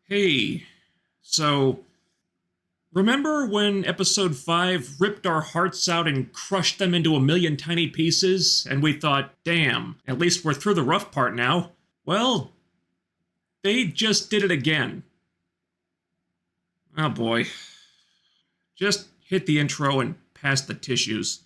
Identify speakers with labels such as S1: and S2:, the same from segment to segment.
S1: Hey, so remember when episode 5 ripped our hearts out and crushed them into a million tiny pieces, and we thought, damn, at least we're through the rough part now? Well, they just did it again. Oh boy. Just hit the intro and pass the tissues.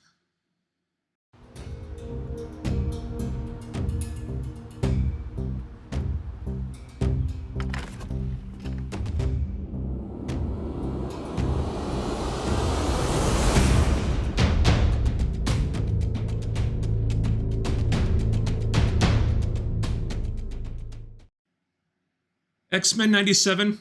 S1: X-Men 97,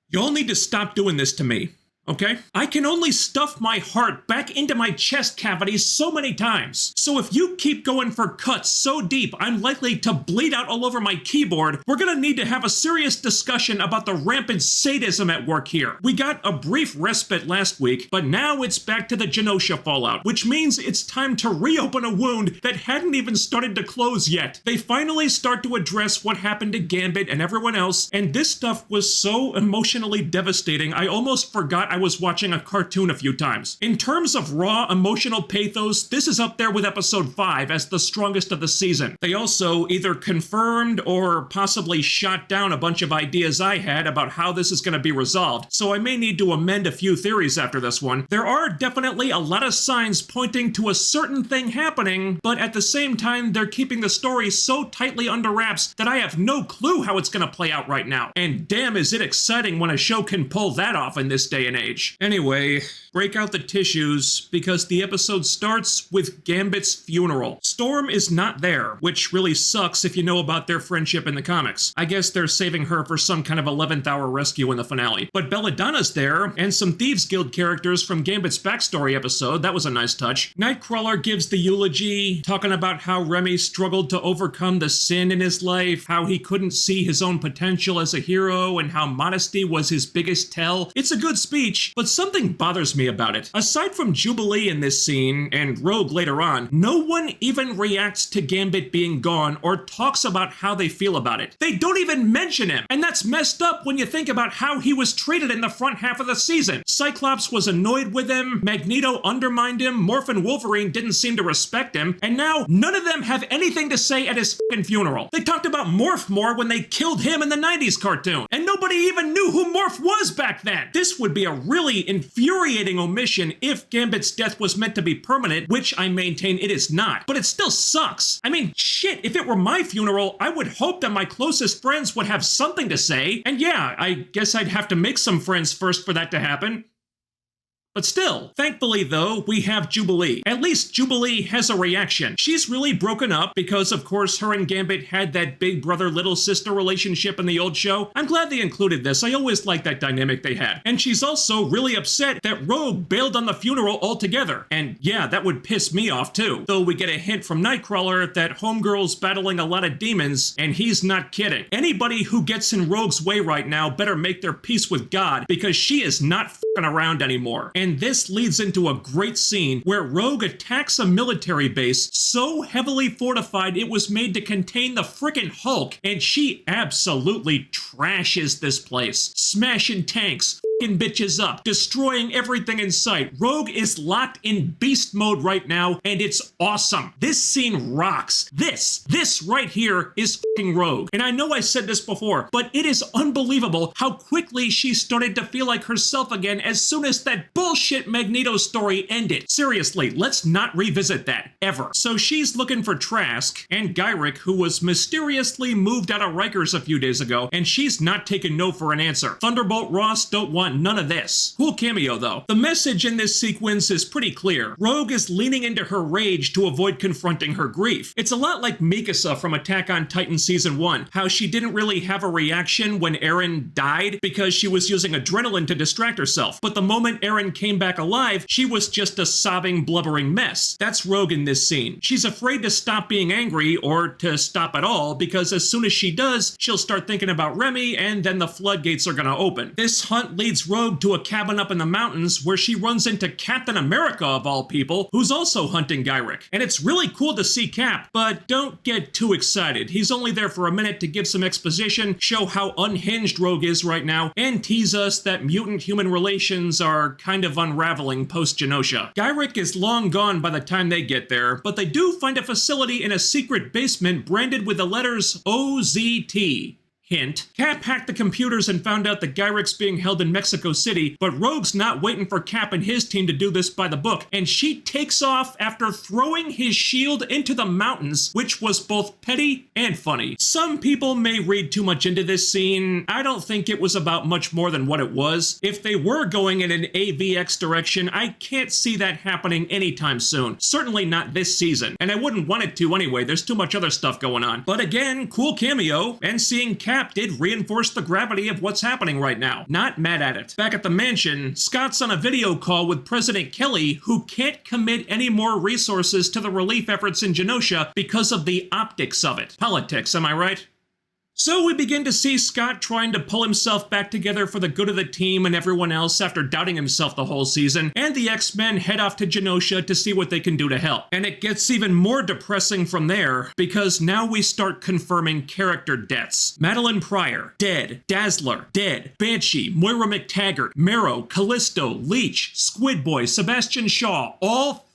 S1: y'all need to stop doing this to me, okay? I can only stuff my heart back into my chest cavities so many times. So if you keep going for cuts so deep I'm likely to bleed out all over my keyboard, we're gonna need to have a serious discussion about the rampant sadism at work here. We got a brief respite last week, but now it's back to the Genosha fallout, which means it's time to reopen a wound that hadn't even started to close yet. They finally start to address what happened to Gambit and everyone else, and this stuff was so emotionally devastating I almost forgot I was watching a cartoon a few times. In terms of raw emotional pathos, this is up there with episode 5 as the strongest of the season. They also either confirmed or possibly shot down a bunch of ideas I had about how this is going to be resolved, so I may need to amend a few theories after this one. There are definitely a lot of signs pointing to a certain thing happening, but at the same time they're keeping the story so tightly under wraps that I have no clue how it's going to play out right now. And damn is it exciting when a show can pull that off in this day and age. Anyway, break out the tissues because the episode starts with Gambit's funeral. Storm is not there, which really sucks if you know about their friendship in the comics. I guess they're saving her for some kind of 11th hour rescue in the finale. But Belladonna's there, and some Thieves Guild characters from Gambit's backstory episode. That was a nice touch. Nightcrawler gives the eulogy, talking about how Remy struggled to overcome the sin in his life, how he couldn't see his own potential as a hero, and how modesty was his biggest tell. It's a good speech, but something bothers me about it. Aside from Jubilee in this scene, and Rogue later on, no one even reacts to Gambit being gone or talks about how they feel about it. They don't even mention him, and that's messed up when you think about how he was treated in the front half of the season. Cyclops was annoyed with him, Magneto undermined him, Morph and Wolverine didn't seem to respect him, and now none of them have anything to say at his fucking funeral. They talked about Morph more when they killed him in the 90s cartoon, and nobody even knew who Morph was back then. This would be a really infuriating omission if Gambit's death was meant to be permanent, which I maintain it is not. But it still sucks. I mean, shit, if it were my funeral, I would hope that my closest friends would have something to say. And yeah, I guess I'd have to make some friends first for that to happen. But still, thankfully though, we have Jubilee. At least Jubilee has a reaction. She's really broken up because of course her and Gambit had that big brother little sister relationship in the old show. I'm glad they included this. I always liked that dynamic they had. And she's also really upset that Rogue bailed on the funeral altogether. And yeah, that would piss me off too. Though we get a hint from Nightcrawler that Homegirl's battling a lot of demons, and he's not kidding. Anybody who gets in Rogue's way right now better make their peace with God, because she is not f***ing around anymore. And this leads into a great scene where Rogue attacks a military base so heavily fortified it was made to contain the frickin' Hulk, and she absolutely trashes this place. Smashing tanks, f***ing bitches up, destroying everything in sight. Rogue is locked in beast mode right now, and it's awesome. This scene rocks. This right here is f***ing Rogue. And I know I said this before, but it is unbelievable how quickly she started to feel like herself again as soon as that bullshit Magneto story ended. Seriously, let's not revisit that, ever. So she's looking for Trask and Gyrick, who was mysteriously moved out of Rikers a few days ago, and she's not taking no for an answer. Thunderbolt Ross don't want none of this. Cool cameo though. The message in this sequence is pretty clear. Rogue is leaning into her rage to avoid confronting her grief. It's a lot like Mikasa from Attack on Titan Season 1, how she didn't really have a reaction when Eren died because she was using adrenaline to distract herself. But the moment Eren came back alive, she was just a sobbing, blubbering mess. That's Rogue in this scene. She's afraid to stop being angry or to stop at all because as soon as she does, she'll start thinking about Remy and then the floodgates are gonna open. This hunt leads leads Rogue to a cabin up in the mountains where she runs into Captain America of all people, who's also hunting Gyrick. And it's really cool to see Cap, but don't get too excited. He's only there for a minute to give some exposition, show how unhinged Rogue is right now, and tease us that mutant-human relations are kind of unraveling post-Genosha. Gyrick is long gone by the time they get there, but they do find a facility in a secret basement branded with the letters OZT. Hint. Cap hacked the computers and found out that Gyrick's being held in Mexico City, but Rogue's not waiting for Cap and his team to do this by the book, and she takes off after throwing his shield into the mountains, which was both petty and funny. Some people may read too much into this scene. I don't think it was about much more than what it was. If they were going in an AVX direction, I can't see that happening anytime soon. Certainly not this season, and I wouldn't want it to anyway. There's too much other stuff going on. But again, cool cameo, and seeing Cap did reinforce the gravity of what's happening right now. Not mad at it. Back at the mansion, Scott's on a video call with President Kelly, who can't commit any more resources to the relief efforts in Genosha because of the optics of it. Politics, am I right? So we begin to see Scott trying to pull himself back together for the good of the team and everyone else after doubting himself the whole season, and the X-Men head off to Genosha to see what they can do to help. And it gets even more depressing from there, because now we start confirming character deaths. Madeline Pryor, dead. Dazzler, dead. Banshee, Moira McTaggart, Marrow, Callisto, Leech, Squid Boy, Sebastian Shaw, all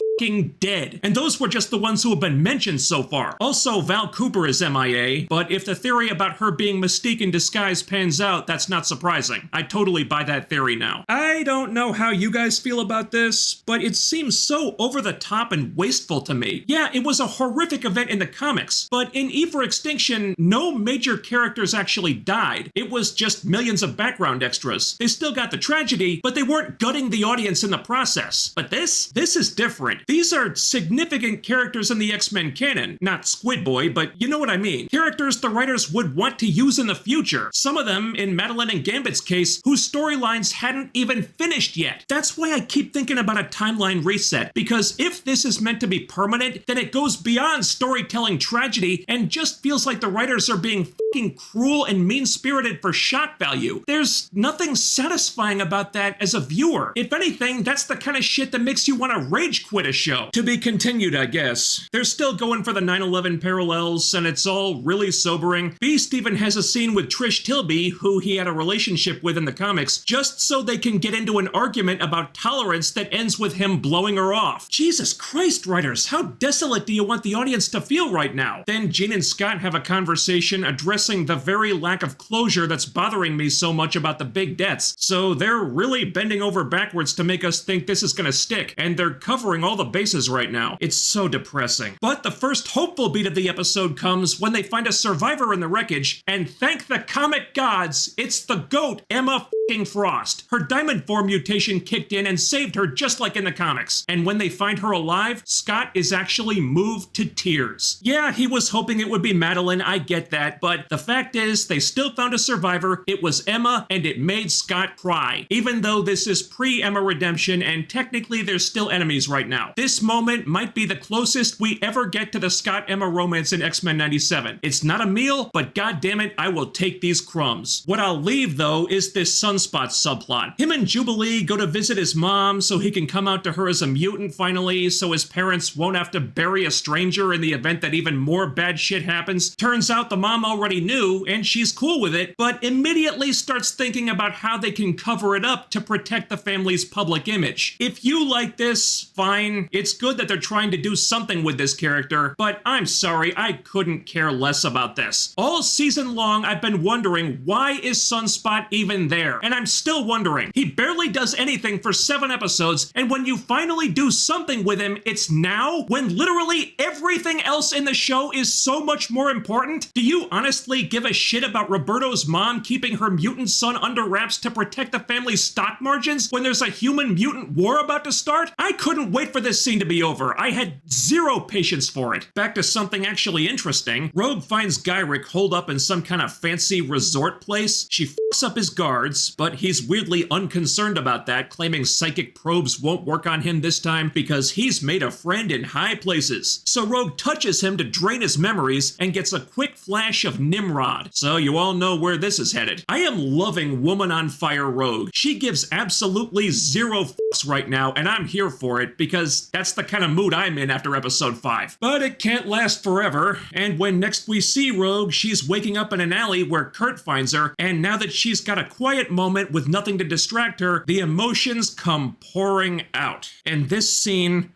S1: dead. And those were just the ones who have been mentioned so far. Also, Val Cooper is MIA, but if the theory about her being Mystique in disguise pans out, that's not surprising. I totally buy that theory now. I don't know how you guys feel about this, but it seems so over the top and wasteful to me. Yeah, it was a horrific event in the comics, but in E for Extinction, no major characters actually died. It was just millions of background extras. They still got the tragedy, but they weren't gutting the audience in the process. But this is different. These are significant characters in the X-Men canon. Not Squid Boy, but you know what I mean. Characters the writers would want to use in the future. Some of them, in Madeline and Gambit's case, whose storylines hadn't even finished yet. That's why I keep thinking about a timeline reset, because if this is meant to be permanent, then it goes beyond storytelling tragedy and just feels like the writers are being fucking cruel and mean-spirited for shock value. There's nothing satisfying about that as a viewer. If anything, that's the kind of shit that makes you want to rage quit a show. To be continued, I guess. They're still going for the 9/11 parallels, and it's all really sobering. Beast even has a scene with Trish Tilby, who he had a relationship with in the comics, just so they can get into an argument about tolerance that ends with him blowing her off. Jesus Christ, writers, how desolate do you want the audience to feel right now? Then Jean and Scott have a conversation addressing the very lack of closure that's bothering me so much about the big deaths. So they're really bending over backwards to make us think this is gonna stick, and they're covering all the bases right now. It's so depressing. But the first hopeful beat of the episode comes when they find a survivor in the wreckage, and thank the comic gods, it's the GOAT, Emma Frost. Her diamond form mutation kicked in and saved her just like in the comics. And when they find her alive, Scott is actually moved to tears. Yeah, he was hoping it would be Madeline, I get that, but the fact is, they still found a survivor, it was Emma, and it made Scott cry. Even though this is pre-Emma redemption, and technically they're still enemies right now. This moment might be the closest we ever get to the Scott-Emma romance in X-Men 97. It's not a meal, but goddammit, I will take these crumbs. What I'll leave, though, is this Sunspot subplot. Him and Jubilee go to visit his mom so he can come out to her as a mutant finally, so his parents won't have to bury a stranger in the event that even more bad shit happens. Turns out the mom already knew, and she's cool with it, but immediately starts thinking about how they can cover it up to protect the family's public image. If you like this, fine. It's good that they're trying to do something with this character, but I'm sorry, I couldn't care less about this. All season long, I've been wondering, why is Sunspot even there? And I'm still wondering. He barely does anything for 7 episodes, and when you finally do something with him, it's now, when literally everything else in the show is so much more important? Do you honestly give a shit about Roberto's mom keeping her mutant son under wraps to protect the family's stock margins when there's a human-mutant war about to start? I couldn't wait for this scene to be over. I had zero patience for it. Back to something actually interesting. Rogue finds Gyrick holed up in some kind of fancy resort place. She fucks up his guards, but he's weirdly unconcerned about that, claiming psychic probes won't work on him this time because he's made a friend in high places. So Rogue touches him to drain his memories and gets a quick flash of Nimrod. So you all know where this is headed. I am loving Woman on Fire Rogue. She gives absolutely zero fucks right now, and I'm here for it because that's the kind of mood I'm in after episode 5. But it can't last forever, and when next we see Rogue, she's waking up in an alley where Kurt finds her, and now that she's got a quiet moment with nothing to distract her, the emotions come pouring out. And this scene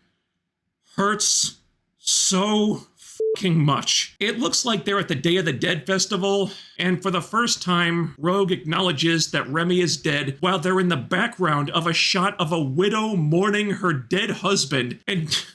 S1: hurts so fucking much. It looks like they're at the Day of the Dead festival, and for the first time, Rogue acknowledges that Remy is dead while they're in the background of a shot of a widow mourning her dead husband, and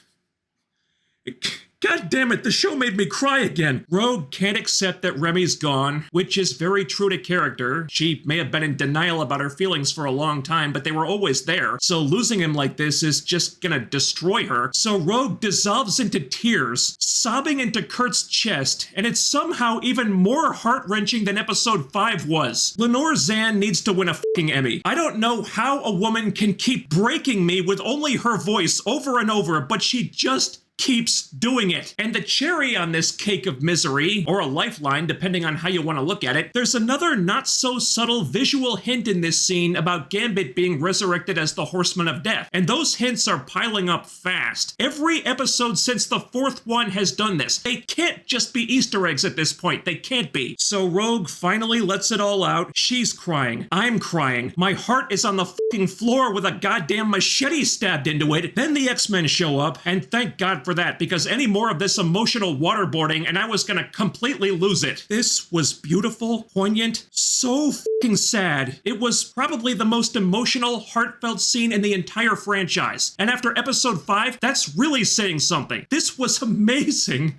S1: God damn it, the show made me cry again. Rogue can't accept that Remy's gone, which is very true to character. She may have been in denial about her feelings for a long time, but they were always there. So losing him like this is just gonna destroy her. So Rogue dissolves into tears, sobbing into Kurt's chest, and it's somehow even more heart-wrenching than episode 5 was. Lenore Zan needs to win a fucking Emmy. I don't know how a woman can keep breaking me with only her voice over and over, but she just keeps doing it. And the cherry on this cake of misery, or a lifeline depending on how you want to look at it, there's another not so subtle visual hint in this scene about Gambit being resurrected as the Horseman of Death. And those hints are piling up fast. Every episode since the 4th one has done this. They can't just be Easter eggs at this point. They can't be. So Rogue finally lets it all out. She's crying. I'm crying. My heart is on the fucking floor with a goddamn machete stabbed into it. Then the X-Men show up, and thank God for that, because any more of this emotional waterboarding and I was gonna completely lose it. This was beautiful, poignant, so fucking sad. It was probably the most emotional, heartfelt scene in the entire franchise. And after episode 5, that's really saying something. This was amazing.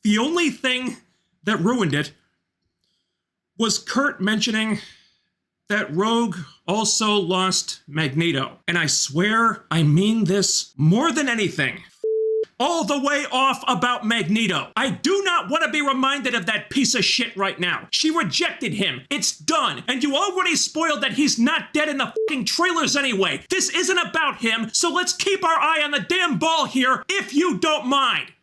S1: The only thing that ruined it was Kurt mentioning that Rogue also lost Magneto. And I swear I mean this more than anything. All the way off about Magneto. I do not want to be reminded of that piece of shit right now. She rejected him. It's done. And you already spoiled that he's not dead in the fucking trailers anyway. This isn't about him, so let's keep our eye on the damn ball here, if you don't mind.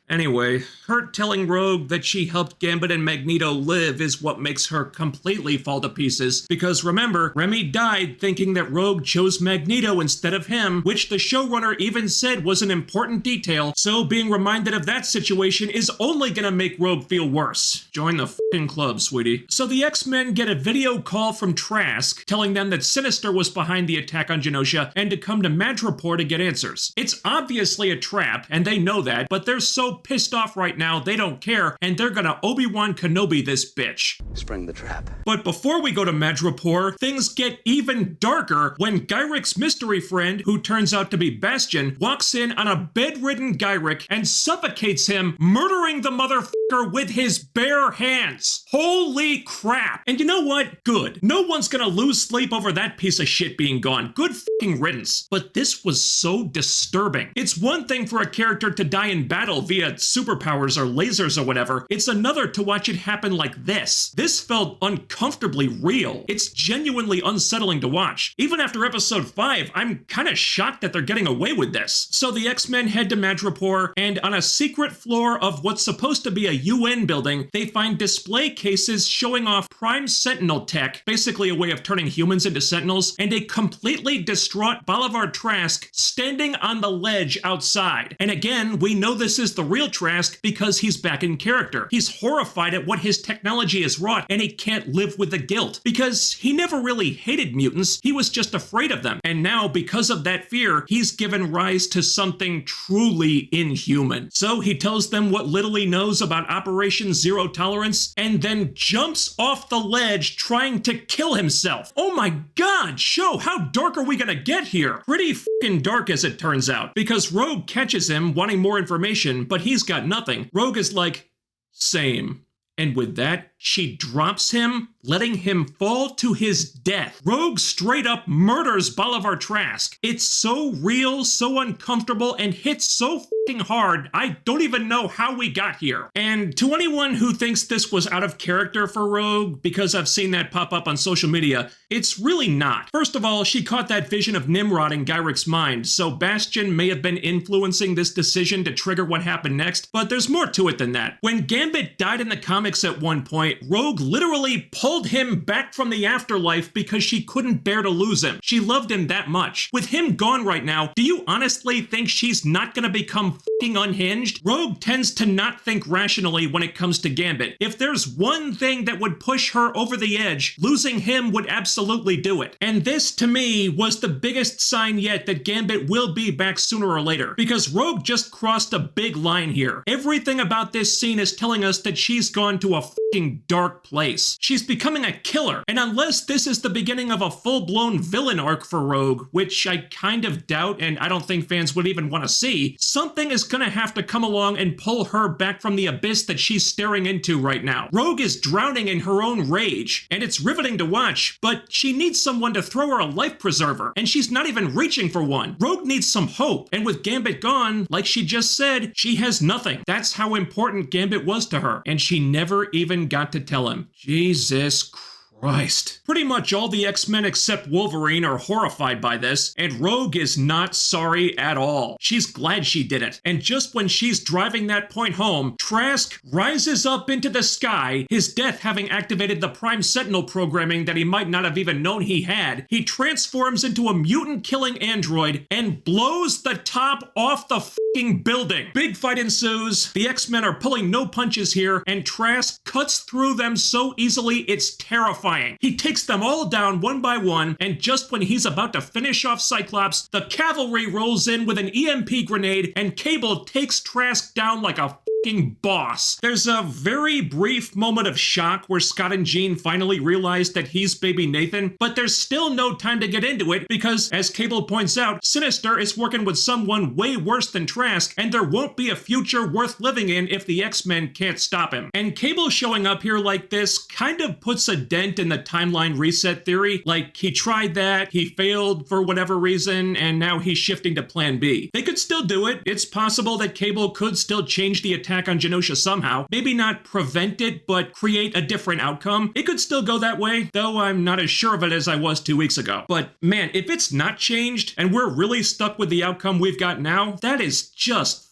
S1: Anyway, Kurt telling Rogue that she helped Gambit and Magneto live is what makes her completely fall to pieces, because remember, Remy died thinking that Rogue chose Magneto instead of him, which the showrunner even said was an important detail, so being reminded of that situation is only gonna make Rogue feel worse. Join the fucking club, sweetie. So the X-Men get a video call from Trask, telling them that Sinister was behind the attack on Genosha and to come to Madripoor to get answers. It's obviously a trap, and they know that, but they're so pissed off right now they don't care, and they're gonna Obi-Wan Kenobi this bitch.
S2: Spring the trap.
S1: But before we go to Madripoor, things get even darker when Gyric's mystery friend, who turns out to be Bastion, walks in on a bedridden Gyric and suffocates him, murdering the motherfucker with his bare hands. Holy crap. And you know what? Good. No one's gonna lose sleep over that piece of shit being gone. Good fucking riddance. But this was so disturbing. It's one thing for a character to die in battle via superpowers or lasers or whatever. It's another to watch it happen like this. This felt uncomfortably real. It's genuinely unsettling to watch. Even after episode 5, I'm kind of shocked that they're getting away with this. So the X-Men head to Madripoor, and on a secret floor of what's supposed to be a UN building, they find display cases showing off Prime Sentinel tech, basically a way of turning humans into Sentinels, and a completely distraught Bolivar Trask standing on the ledge outside. And again, we know this is the real Trask because he's back in character. He's horrified at what his technology has wrought, and he can't live with the guilt because he never really hated mutants. He was just afraid of them. And now, because of that fear, he's given rise to something truly inhuman. So he tells them what little he knows about Operation Zero Tolerance and then jumps off the ledge trying to kill himself. Oh my god, show, how dark are we gonna get here? Pretty fucking dark as it turns out, because Rogue catches him wanting more information, but he's got nothing. Rogue is like, same. And with that, she drops him, letting him fall to his death. Rogue straight up murders Bolivar Trask. It's so real, so uncomfortable, and hits so f***ing hard, I don't even know how we got here. And to anyone who thinks this was out of character for Rogue, because I've seen that pop up on social media, it's really not. First of all, she caught that vision of Nimrod in Gyric's mind, so Bastion may have been influencing this decision to trigger what happened next, but there's more to it than that. When Gambit died in the comics at one point, Rogue literally pulled him back from the afterlife because she couldn't bear to lose him. She loved him that much. With him gone right now, do you honestly think she's not gonna become f***ing unhinged? Rogue tends to not think rationally when it comes to Gambit. If there's one thing that would push her over the edge, losing him would absolutely do it. And this, to me, was the biggest sign yet that Gambit will be back sooner or later, because Rogue just crossed a big line here. Everything about this scene is telling us that she's gone to a f***ing dark place. She's becoming a killer, and unless this is the beginning of a full-blown villain arc for Rogue, which I kind of doubt and I don't think fans would even want to see, something is gonna have to come along and pull her back from the abyss that she's staring into right now. Rogue is drowning in her own rage, and it's riveting to watch, but she needs someone to throw her a life preserver, and she's not even reaching for one. Rogue needs some hope, and with Gambit gone, like she just said, she has nothing. That's how important Gambit was to her, and she never even got to tell him. Jesus Christ. Pretty much all the X-Men except Wolverine are horrified by this, and Rogue is not sorry at all. She's glad she did it. And just when she's driving that point home, Trask rises up into the sky, his death having activated the Prime Sentinel programming that he might not have even known he had. He transforms into a mutant-killing android and blows the top off the f***ing building. Big fight ensues, the X-Men are pulling no punches here, and Trask cuts through them so easily it's terrifying. He takes them all down one by one, and just when he's about to finish off Cyclops, the cavalry rolls in with an EMP grenade, and Cable takes Trask down like a f***ing boss. There's a very brief moment of shock where Scott and Jean finally realize that he's baby Nathan, but there's still no time to get into it because, as Cable points out, Sinister is working with someone way worse than Trask, and there won't be a future worth living in if the X-Men can't stop him. And Cable showing up here like this kind of puts a dent in the timeline reset theory. Like, he tried that, he failed for whatever reason, and now he's shifting to plan B. They could still do it. It's possible that Cable could still change the attack on Genosha somehow. Maybe not prevent it, but create a different outcome. It could still go that way, though I'm not as sure of it as I was 2 weeks ago. But man, if it's not changed, and we're really stuck with the outcome we've got now, that is just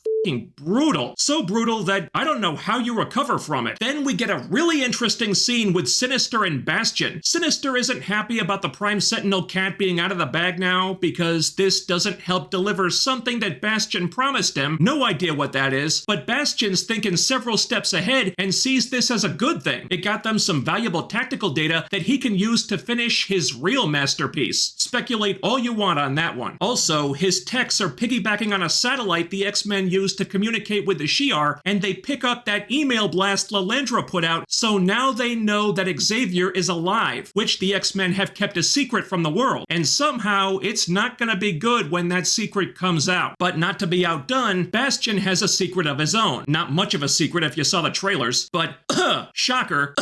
S1: brutal. So brutal that I don't know how you recover from it. Then we get a really interesting scene with Sinister and Bastion. Sinister isn't happy about the Prime Sentinel cat being out of the bag now because this doesn't help deliver something that Bastion promised him. No idea what that is, but Bastion's thinking several steps ahead and sees this as a good thing. It got them some valuable tactical data that he can use to finish his real masterpiece. Speculate all you want on that one. Also, his techs are piggybacking on a satellite the X-Men used to communicate with the Shi'ar, and they pick up that email blast Lalandra put out, so now they know that Xavier is alive, which the X-Men have kept a secret from the world. And somehow, it's not gonna be good when that secret comes out. But not to be outdone, Bastion has a secret of his own. Not much of a secret if you saw the trailers, but shocker,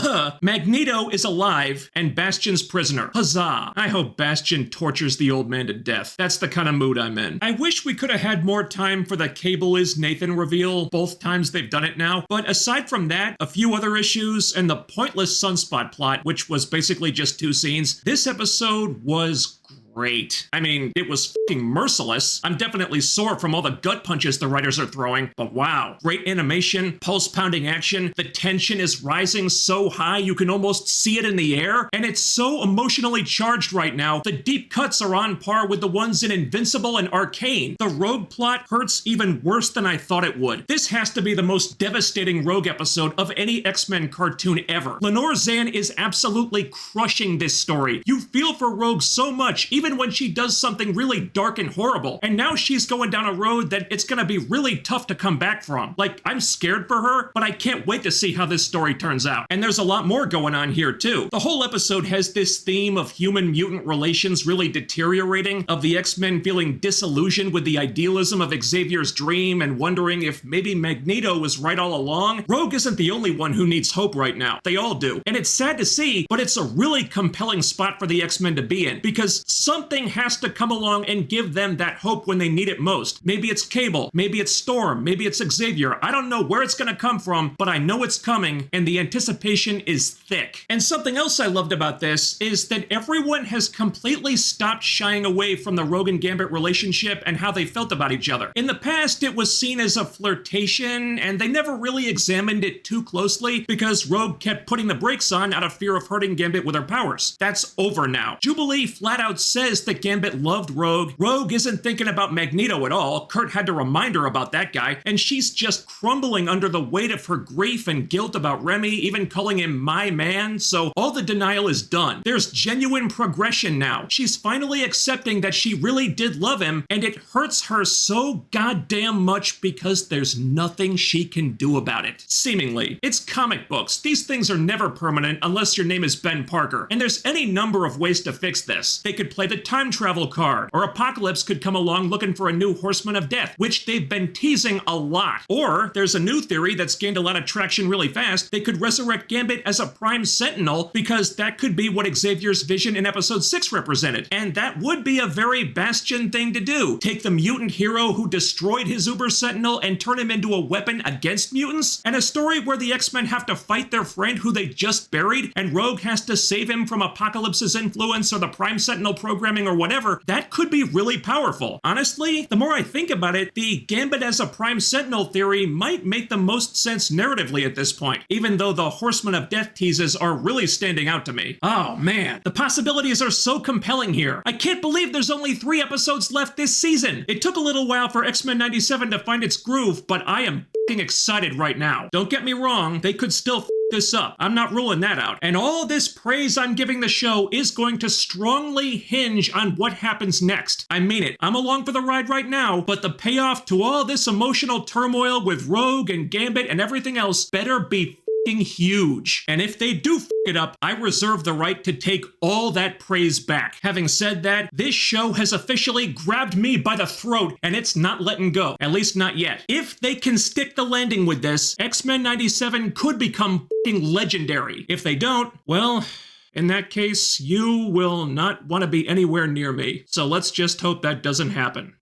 S1: Magneto is alive and Bastion's prisoner. Huzzah! I hope Bastion tortures the old man to death. That's the kind of mood I'm in. I wish we could have had more time for the Cable is Nathan reveal both times they've done it now, but aside from that, a few other issues, and the pointless Sunspot plot, which was basically just 2 scenes, this episode was great. I mean, it was f***ing merciless. I'm definitely sore from all the gut punches the writers are throwing, but wow. Great animation, pulse-pounding action, the tension is rising so high you can almost see it in the air, and it's so emotionally charged right now. The deep cuts are on par with the ones in Invincible and Arcane. The Rogue plot hurts even worse than I thought it would. This has to be the most devastating Rogue episode of any X-Men cartoon ever. Lenore Zan is absolutely crushing this story. You feel for Rogue so much, even even when she does something really dark and horrible. And now she's going down a road that it's gonna be really tough to come back from. Like, I'm scared for her, but I can't wait to see how this story turns out. And there's a lot more going on here too. The whole episode has this theme of human-mutant relations really deteriorating, of the X-Men feeling disillusioned with the idealism of Xavier's dream and wondering if maybe Magneto was right all along. Rogue isn't the only one who needs hope right now. They all do. And it's sad to see, but it's a really compelling spot for the X-Men to be in, because something has to come along and give them that hope when they need it most. Maybe it's Cable, maybe it's Storm, maybe it's Xavier. I don't know where it's gonna come from, but I know it's coming, and the anticipation is thick. And something else I loved about this is that everyone has completely stopped shying away from the Rogue and Gambit relationship and how they felt about each other. In the past, it was seen as a flirtation, and they never really examined it too closely because Rogue kept putting the brakes on out of fear of hurting Gambit with her powers. That's over now. Jubilee flat out says that Gambit loved Rogue. Rogue isn't thinking about Magneto at all. Kurt had to remind her about that guy, and she's just crumbling under the weight of her grief and guilt about Remy, even calling him my man. So all the denial is done. There's genuine progression now. She's finally accepting that she really did love him, and it hurts her so goddamn much because there's nothing she can do about it. Seemingly. It's comic books. These things are never permanent unless your name is Ben Parker. And there's any number of ways to fix this. They could play the time travel card, or Apocalypse could come along looking for a new Horseman of Death, which they've been teasing a lot. Or there's a new theory that's gained a lot of traction really fast. They could resurrect Gambit as a Prime Sentinel, because that could be what Xavier's vision in episode 6 represented. And that would be a very Bastion thing to do. Take the mutant hero who destroyed his Uber Sentinel and turn him into a weapon against mutants? And a story where the X-Men have to fight their friend who they just buried, and Rogue has to save him from Apocalypse's influence or the Prime Sentinel programming or whatever, that could be really powerful. Honestly, the more I think about it, the Gambit as a Prime Sentinel theory might make the most sense narratively at this point, even though the Horseman of Death teases are really standing out to me. Oh man, the possibilities are so compelling here. I can't believe there's only 3 episodes left this season. It took a little while for X-Men 97 to find its groove, but I am f***ing excited right now. Don't get me wrong, they could still f*** this up. I'm not ruling that out. And all this praise I'm giving the show is going to strongly hinge on what happens next. I mean it. I'm along for the ride right now, but the payoff to all this emotional turmoil with Rogue and Gambit and everything else better be huge. And if they do f it up, I reserve the right to take all that praise back. Having said that, this show has officially grabbed me by the throat and it's not letting go. At least not yet. If they can stick the landing with this, X-Men 97 could become f***ing legendary. If they don't, well, in that case, you will not want to be anywhere near me. So let's just hope that doesn't happen.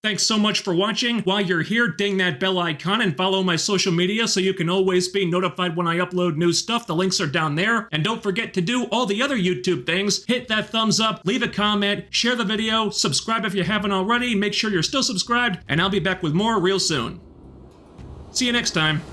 S1: Thanks so much for watching. While you're here, ding that bell icon and follow my social media so you can always be notified when I upload new stuff. The links are down there. And don't forget to do all the other YouTube things. Hit that thumbs up, leave a comment, share the video, subscribe if you haven't already, make sure you're still subscribed, and I'll be back with more real soon. See you next time.